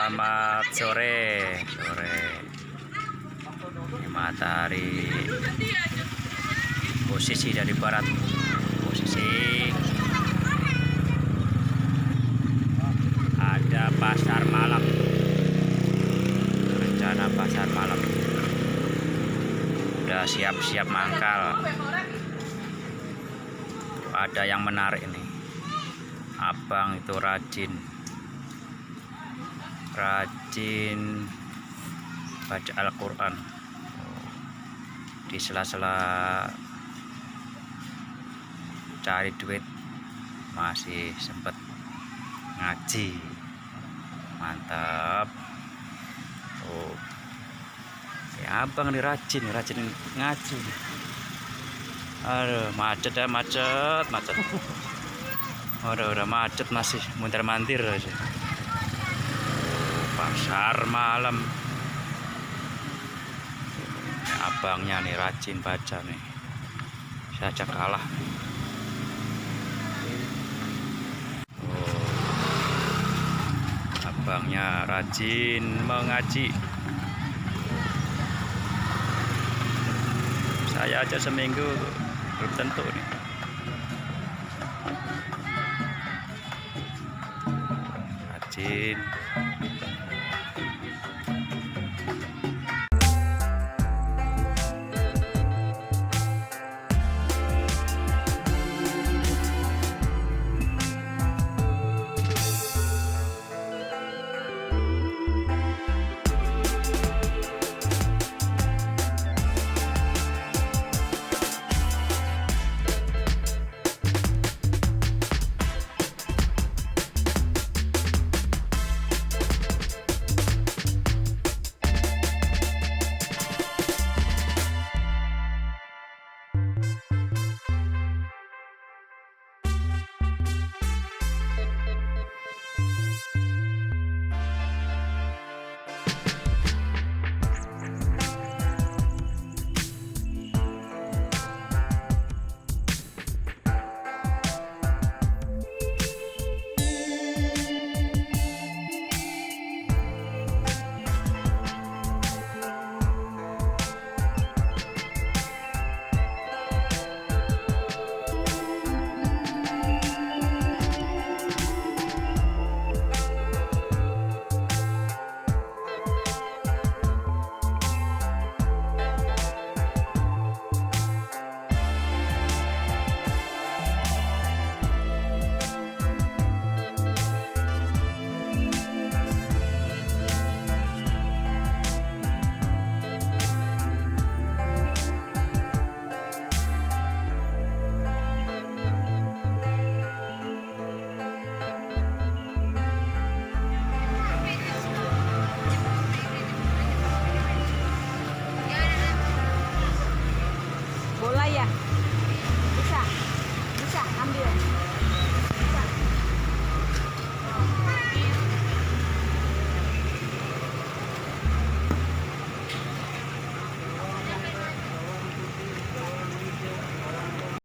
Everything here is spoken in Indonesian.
Selamat sore. Ini matahari posisi dari barat. Posisi ada pasar malam. Rencana pasar malam. Udah siap-siap mangkal. Ada yang menarik nih. Abang itu rajin baca Al-Quran. Di sela-sela cari duit masih sempet ngaji. Mantap. Ya, abang nih rajin ngaji. Aduh, macet. Udah macet, masih muntir-mantir aja. Pasar malam. Abangnya nih rajin baca nih. Saya aja kalah. Abangnya rajin mengaji. Saya aja seminggu belum tentu nih. Rajin